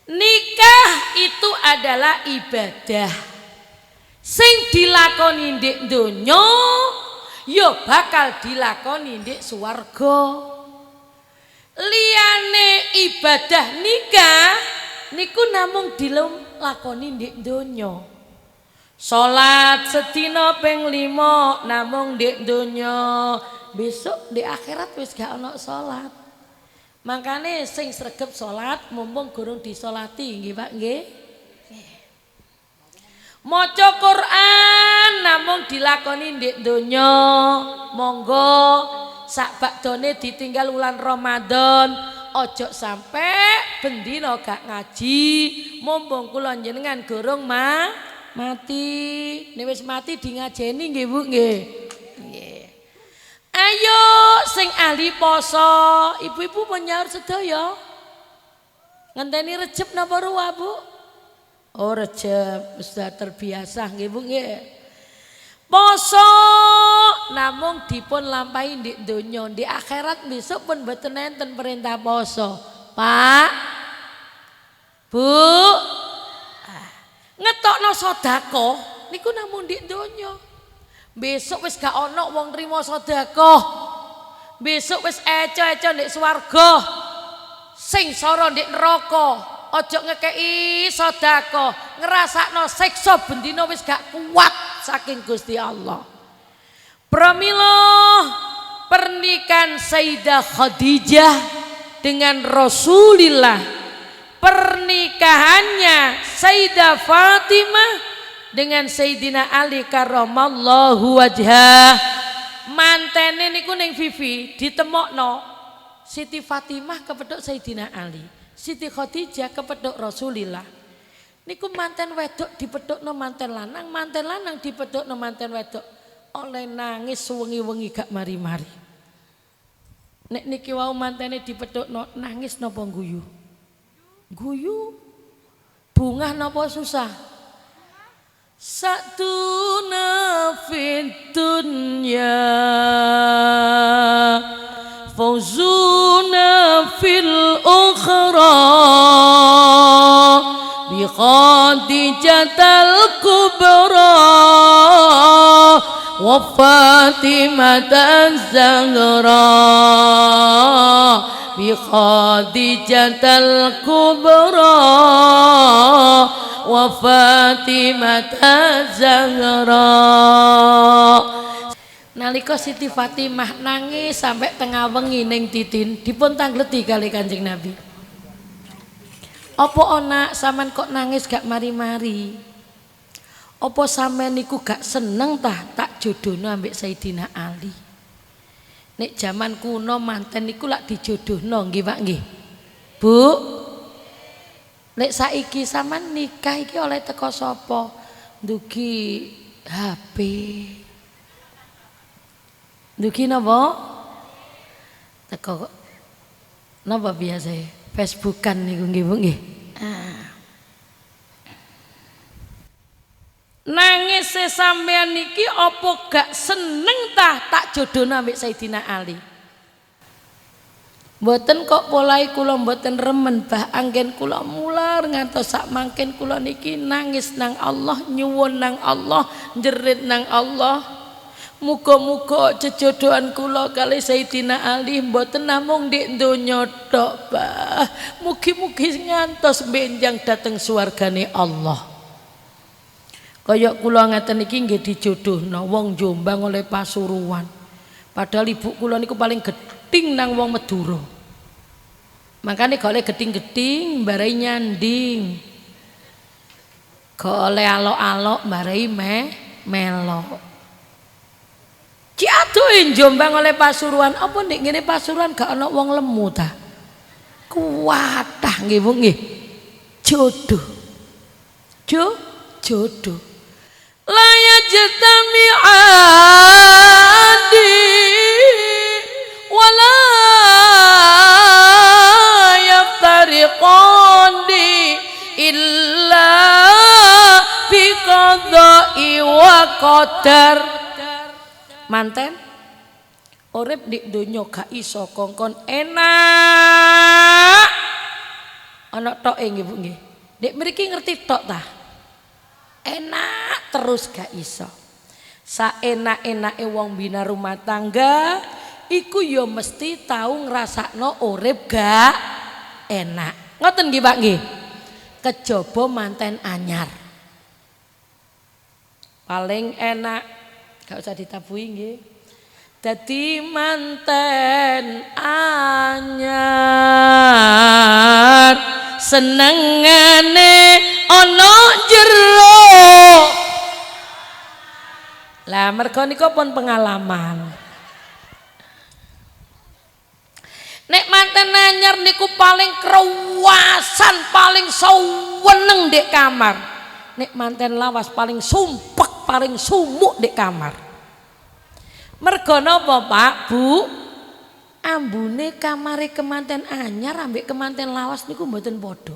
Nikah itu adalah ibadah sing dilakoni ndek donya ya bakal dilakoni ndek swarga. Liyane ibadah nikah niku namung dilakoni ndek donya. Salat sedina ping 5 namung ndek donya, besok di akhirat wis gak ana salat. Makane sing sregep salat mumpung gurung disolati nggih Pak nggih. Maca Quran namung dilakoni ndek donya. Monggo sak bakdone ditinggal wulan Ramadan, ojo sampe bendina gak ngaji mumpung kula njenengan gurung mati. Nek wis mati di ngajeni nggih Bu nggih. Ayo sing ahli poso, ibu-ibu menyaur sedaya. Ngenteni Rejeb napa ruwa Bu? Oh Rejeb, sudah terbiasa nggih Bu nggih. Poso namung dipun lampahi ndek donya, di akhirat besok pun mboten enten perintah poso. Pak, Bu, ngetokno sedekah niku namung ndek donya. Besok wis gak ono wong nrimo sedekah. Besok wis eco-eco ndek swarga. Sing sara ndek neraka. Ojo ngekeki sedekah, ngrasakno siksa bendina wis gak kuat saking Gusti Allah. Pramila pernikahan Sayyidah Khadijah dengan Rasulullah, pernikahannya Sayyidah Fatimah dengan Sayyidina Ali karramallahu wajhah. Mantene niku ning Vivi ditemokno Siti Fatimah kepethuk Sayyidina Ali, Siti Khadijah kepethuk Rasulillah. Niku manten wedok dipethukno manten lanang dipethukno manten wedok. Oleh nangis wengi-wengi gak mari-mari. Nek niki wau mantene dipethukno nangis napa guyu? Guyu. Bungah napa susah? Satuna fid dunya fawzuna fil ukhra bi Khadijatal kubra wa Fatimah Zahra bi Khadijatal kubra wa Fatimah Zahra. Nalika Siti Fatimah nangis sampai tengah wengi ning titin dipun tangleti kali Kanjeng Nabi. Apa ana sampean kok nangis gak mari-mari? Apa sampean niku gak seneng tah tak jodohno ambek Sayyidina Ali? Nek jaman kuno manten niku lak dijodohno nggih Pak nggih. Bu, lek saiki sampean nikah iki oleh teko sapa? Ndugi HP. Ndugi napa? Teko napa biasa Facebookan niku nggih Bu nggih. Nangis sampean niki apa gak seneng tah tak jodohno ambek Sayyidina Ali? Mboten kok polai kula mboten remen bah anggen kula mular ngantos sak mangken kula niki nangis nang Allah, nyuwun nang Allah, njerit nang Allah. Muga-muga jejodohan kula kali Sayyidina Ali mboten namung ndek donya tok bah. Mugi-mugi ngantos benjang dateng swargane Allah. Kaya kula ngeten iki nggih dijodohno wong Jombang oleh Pasuruan. Padahal ibu kula niku paling geding nang wong Madura. Makane gak oleh geding-geding mbarai nyanding. Gak oleh alok-alok mbarai melok. Ki adoh Jombang oleh Pasuruan, apa nek ngene Pasuruan gak ana wong lemu ta? Kuwatah nggih Bu nggih. Jodoh. Jodoh. La yajtami'ani wala yaftariqani illa biqada'i wa qadar. Manten urip di donya gak iso kongkon enak Ana toke nggih Bu nggih. Nek mriki ngerti tok ta? Enak terus gak iso. Saenak-enake wong bina rumah tangga iku ya mesti tau ngrasakno urip gak enak. Ngoten nggih Pak nggih. Kejaba manten anyar. Paling enak gak usah ditabuhi nggih. Dadi manten anyar senengane ana jero. Lah mergo niku pun pengalaman. Nek manten anyar niku paling krewasan, paling seweneng ndek kamar. Nek manten lawas paling sumpek, paling sumuk ndek kamar. Mergo napa Pak, Bu? Ambune kamare kemanten anyar ambek kemanten lawas niku mboten padha.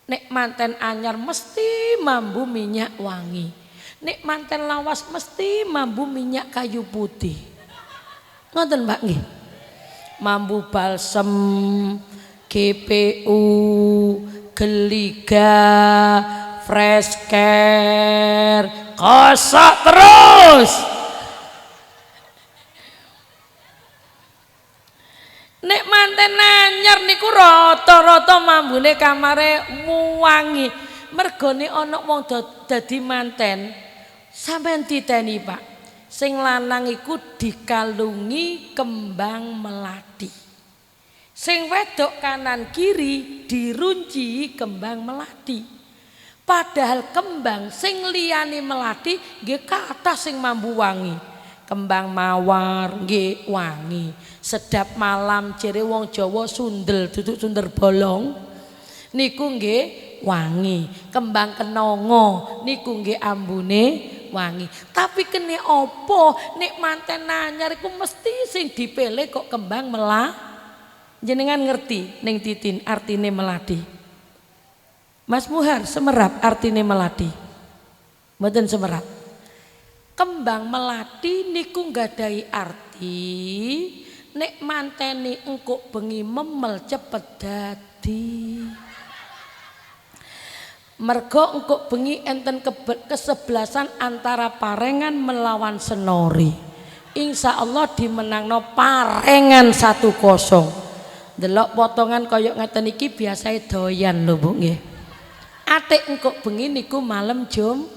Nek manten anyar mesti mambu minyak wangi. Nek manten lawas mesti mambu minyak kayu putih. Ngoten Pak nggih. Mambu balsem, GPU, geliga, fresh care, kosok terus. Nek manten anyar niku rata-rata mambune kamare muwangi. Mergone ana wong dadi manten sampean titeni Pak. Sing lanang iku dikalungi kembang melati. Sing wedok kanan kiri dirunci kembang melati. Padahal kembang sing liyane melati nggih kathah sing mambu wangi. Kembang mawar nggih wangi. Sedap malam jere wong Jawa sundel duduk sunder bolong niku nggih wangi. Kembang kenongo niku nggih ambune wangi. Tapi kene apa nek manten anyar iku mesti sing dipilih kok kembang melah. Jenengan ngerti ning titin artine melati? Mas Muhar semerap artine melati? Mboten semerap. Kembang melati niku nggadahi arti nek manteni engko bengi memel cepet dadi. Mergo engko bengi enten kesebelasan antara parengan melawan senori. Insya Allah dimenangno parengan 1-0. Delok potongan koyok ngeten iki biasae doyan lho Bu nggih. Atik engko bengi niku malam jum.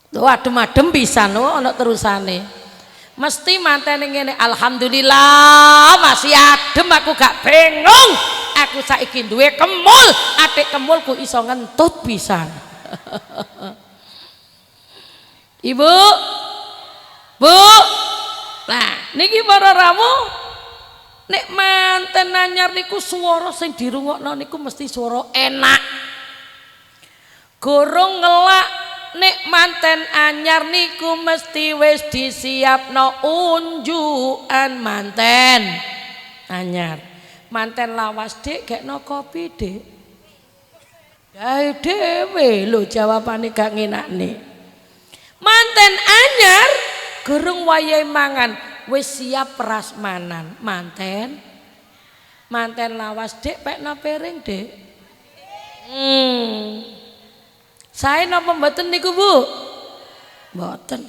Tuh adem-adem pisan ana terusane. Mesti mantene ngene, alhamdulillah masih adem aku gak bingung. Aku saiki duwe kemul, atik kemulku iso ngentut pisan. Ibu. Bu. Nah, niki para ramu nek manten anyar niku swara sing dirungokno niku mesti swara enak. Gorong ngelak nek manten anyar niku mesti wis disiapno unjukan manten anyar. Manten lawas Dik gekno kopi Dik. Gawe dhewe lho jawabane gak ngenakne. Manten anyar gerung wayahe mangan wis siap prasmanan. Manten lawas Dik pekno piring Dik. Sae napa mboten niku Bu? Mboten.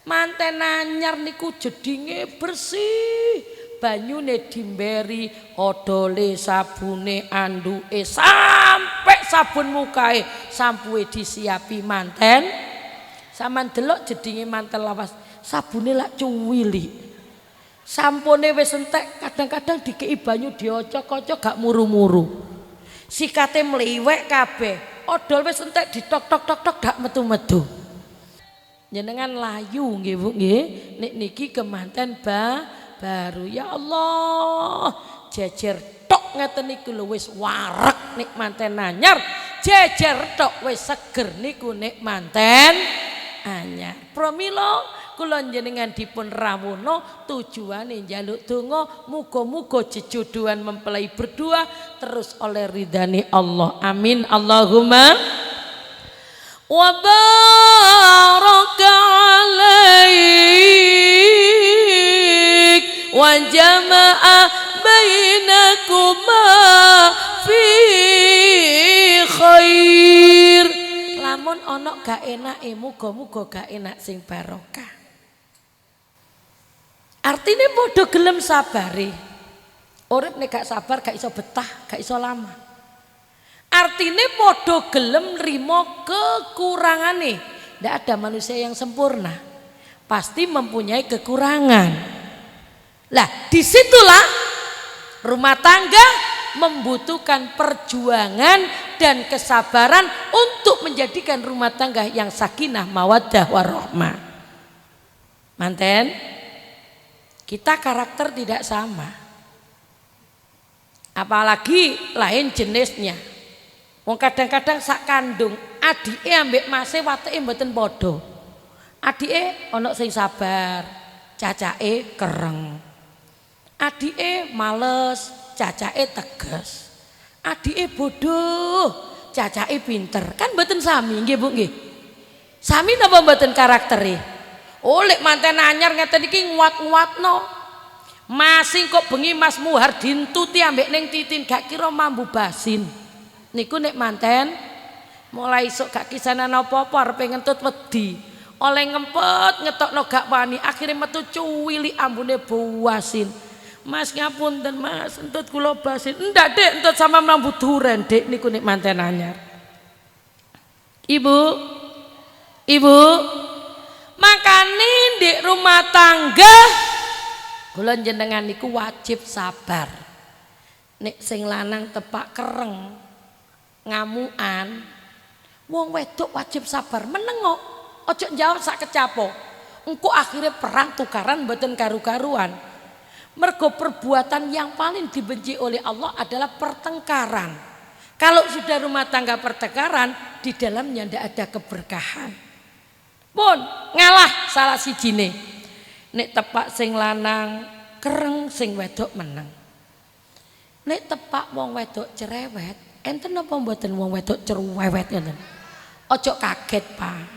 Manten anyar niku jedinge bersih, banyune dimberi, odole, sabune, anduke, sampai sabun mukae, sampuwe disiapi manten. Saman delok jedinge manten lawas, sabune lak cuwili. Sampune wis entek, kadang-kadang dikei banyu diocok-ocok gak muru-muru. Sikate mliwek kabeh. Odol wis entek ditok-tok-tok gak metu-metu. Jenengan layu nggih Bu nggih. Nek niki kemanten baru ya Allah. Jejer tok ngeten niku lho wis wareg nek manten anyar. Jejer tok wis seger niku nek manten anyar. Pramila kula jenengan dipun rawuhna tujuane njaluk donga muga-muga jejodohan mempelai berdua terus oleh ridhani Allah. Amin Allahumma wa baraka alaik wa jama'a bainakum gak enake, muga-muga gak enak sing barokah. Artinya padha gelem sabare. Urip nek gak sabar gak iso betah, gak iso lama. Artinya padha gelem nrimo kekurangane. Ndak ada manusia yang sempurna. Pasti mempunyai kekurangan. Lah, disitulah rumah tangga membutuhkan perjuangan dan kesabaran untuk menjadikan rumah tangga yang sakinah, mawaddah, warahmah. Manten, kita karakter tidak sama. Apalagi lain jenisnya. Wong kadang-kadang sak kandung, adike ambek mase wateke mboten padha. Adike ana sing sabar, cacake kereng. Adike males, cacake tegas. Adike bodoh, cacake pinter. Kan mboten sami nggih Bu nggih. Sami napa mboten karaktere? Oh lek manten anyar ngeten iki nguat-nguatno. Masing kok bengi Mas Muhar dintuti ambek ning titin gak kira mambu basin. Niku nek manten mulai esuk gak kisanan apa-apa arep ngentut wedi. Oleh ngempet ngetokno gak wani akhirnya metu cuwili ambune buasin. Mas ngapunten Mas, entut kula basin. Ndak Dek, entut sama mambu duren Dek niku nek manten anyar. Ibu, makane di rumah tangga kula jenengan niku wajib sabar. Nek sing lanang tepak kereng, ngamukan, wong wedok wajib sabar menengok, ojo jawab sak kecapo. Engko akhirnya perang tukaran mboten karu-karuan. Mergo perbuatan yang paling dibenci oleh Allah adalah pertengkaran. Kalau sudah rumah tangga pertengkaran, di dalamnya ndak ada keberkahan. Pun ngalah salah sijine. Nek tepak sing lanang kereng, sing wedok meneng. Nek tepak wong wedok cerewet, enten apa mboten wong wedok cerewet ngoten? Ojo kaget, Pak.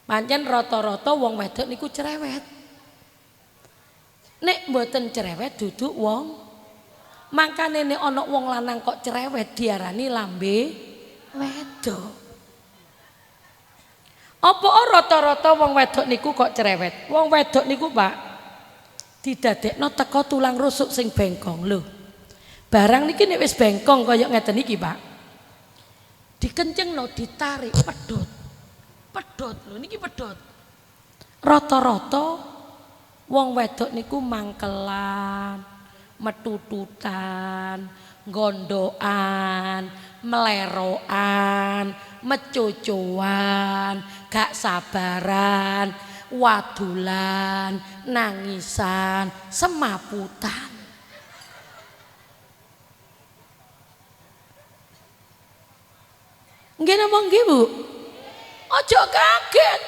Pancen rata-rata wong wedok niku cerewet. Nek mboten cerewet duduk wong. Mangkane nek ana wong lanang kok cerewet diarani lambe wedok. Apa rata-rata wong wedok niku kok cerewet? Wong wedok niku, Pak, didadekno teko tulang rusuk sing bengkong lho. Barang niki nek wis bengkong kaya ngeten iki, Pak. Dikencengno ditarik pedhot. Pedhot lho niki pedhot. Rata-rata wong wedok niku mangkelan, metututan, gondokan, melerokan, mecocoan, gak sabaran, wadulan, nangisan, semaputan. Nggih napa nggih Bu? Ojo kaget.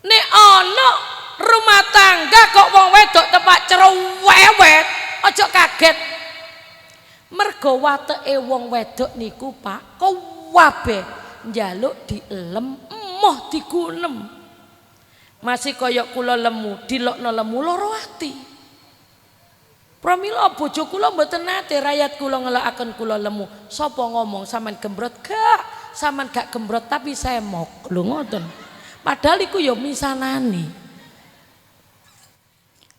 Nek ana rumah tangga kok wong wedok tepak cerewet, ojo kaget. Mergo wateke wong wedok niku, Pak, kabeh njaluk dielem, emoh digunem. Masih kaya kula lemu, dilokno lemu loro ati. Pramila bojo kula mboten nate rakyat kula ngelakaken kula lemu. Sapa ngomong sampean gembrot? Gak, sampean gak gembrot tapi semok. Lho ngoten. Padahal iku ya misanani.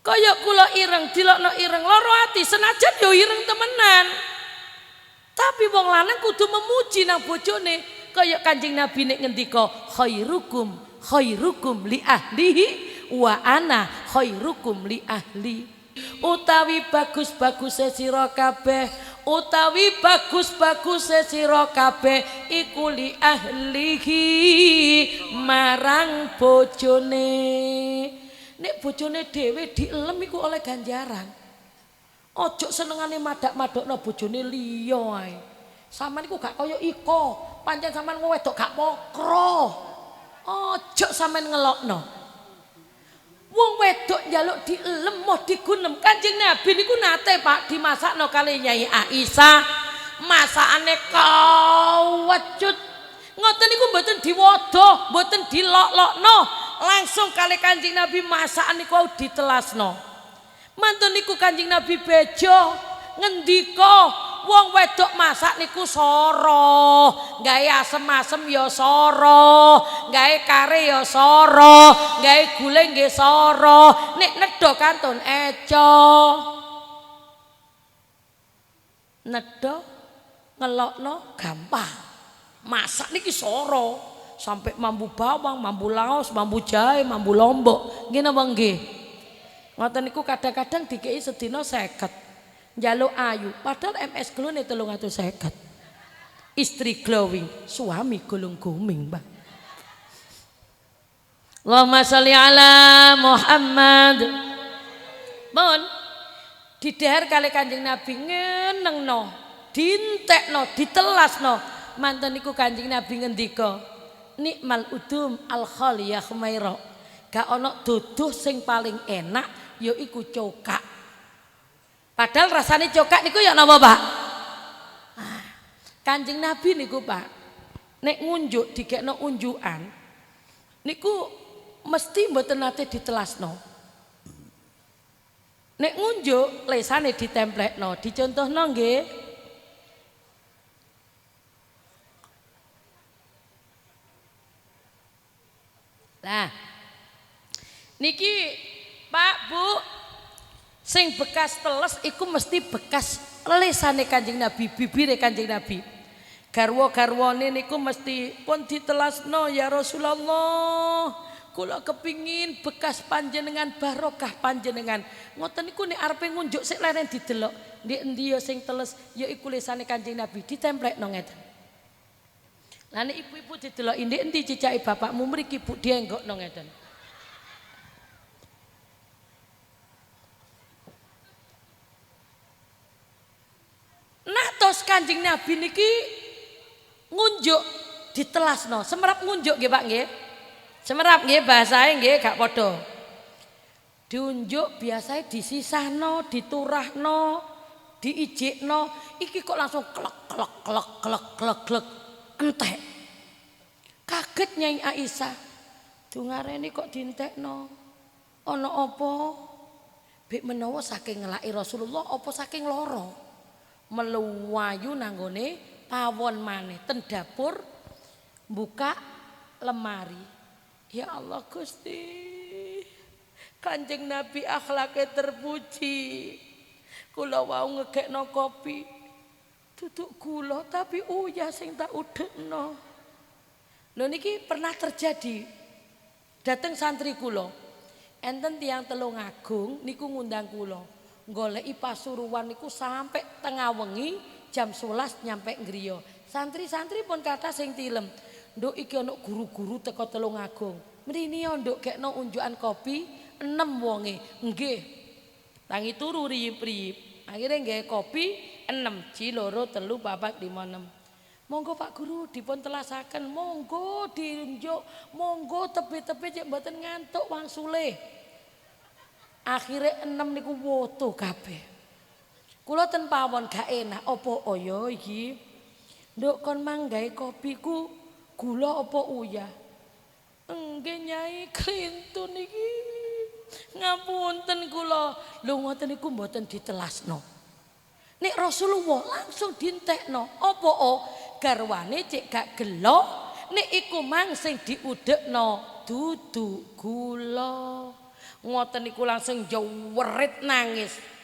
Kaya kula ireng dilokno ireng loro ati senajan ya ireng temenan. Tapi wong lanang kudu memuji nang bojone kaya Kanjeng Nabi nek ngendika khairukum li ahlihi wa ana khairukum li ahli. Utawi bagus-bagus sira kabeh, utawi bagus-bagus sira kabeh iku li ahlihi marang bojone. Nek bojone dhewe dielem iku oleh ganjaran. Ojo senengane madak-madokno bojone liya ae. Sampeyan iku gak kaya iko, pancen sampeyan wedok gak pokro. Ojo sampeyan ngelokno. Wong wedok njaluk dielem moh digunem. Kanjeng Nabi niku nate, Pak, dimasakno kali Nyai Aisyah. Masakane kawecut. Ngoten niku mboten diwodoh, mboten dilok-lokno. Langsung kali Kanjeng Nabi masakan niku ditelasno. Mantun niku Kanjeng Nabi bejo ngendika wong wedok masak niku soro, gawe asem-asem ya soro, gawe kare ya soro, gawe gulai nggih soro, nek nedha kantun eco. Nedha ngelokno gampang. Masak niki soro, sampai mambu bawang, mambu laos, mambu jahe, mambu lombok. Nggih napa nggih? Ngoten niku kadang-kadang dikei sedina 50. Njaluk ayu, padahal MS glone 350. Istri glowing, suami gulung-guming, Mbak. Allahumma sholli ala Muhammad. Mon didhahar kali Kanjeng Nabi ngenengno, dintekno, ditelasno. Manten niku Kanjeng Nabi ngendika, nikmal udum al khaliyah khumaira. Gak ana duduh sing paling enak yaiku cokak. Padahal rasane cokak niku ya napa, Pak? Kanjeng Nabi niku, Pak, nek ngunjuk digekno unjukan niku mesti mboten nate ditelasno. Nek ngunjuk lesane ditemplekno, dicontohno nggih. Nah, niki Pak Bu, sing bekas teles iku mesti bekas lesane Kanjeng Nabi, bibire Kanjeng Nabi. Garwa-garwane niku mesti pun ditelasno ya Rasulullah. Kula kepingin bekas panjenengan barokah panjenengan. Ngoten niku nek arepe ngunjuk sik leren didelok. Ndek endi ya sing teles ya iku lesane Kanjeng Nabi ditemplekno ngeten. Lah nek ibu-ibu didelok ndek endi cicake bapakmu mriki Bu dienggokno ngeten. Nah tos Kanjeng Nabi niki ngunjuk ditelasno. Semerap ngunjuk nggih Pak nggih. Semerap nggih bahasane nggih gak padha. Diunjuk biasanya disisahno, diturahno, diijikno. Iki kok langsung klek klek klek klek klek klek entek. Kaget Nyai Aisyah. Dungarene kok dientekno. Ana apa? Bik menawa saking ngelaki Rasulullah apa saking lara. Meluwayu nanggone pawon maneh ten dapur buka lemari. Ya Allah Gusti, Kanjeng Nabi akhlake terpuji. Kula wau ngegekno kopi, duduk gula tapi uyah sing tak udekno. Lho niki pernah terjadi. Dateng santri kula. Enten tiyang Tulungagung niku ngundang kula. Goleki Pasuruan niku sampai tengah wengi jam 11 nyampe ngriya. Santri-santri pun kata sing tilem. Nduk iki ana guru-guru teko Tulungagung. Mrene yo nduk gekno unjukan kopi 6 wonge. Nggih. Tangi turu riyip-riyip. Akhire nggih kopi 6, ji 2, 3, 4, 5, 6. Monggo Pak Guru dipun telasaken, monggo diunjuk, monggo tepi-tepi cek mboten ngantuk wangsule. Akhire 6 niku woto kabeh. Kula ten pawon gak enak apa ya iki. Nduk kon manggawe kopiku gula apa uyah? Nggih Nyai klintun iki. Ngapunten kula. Lho ngoten niku mboten ditelasno. Nek Rasulullah langsung dintekno. Apa garwane cek gak gelo, nek iku mang sing diudekno dudu gula. Ngoten niku langsung jewerit nangis.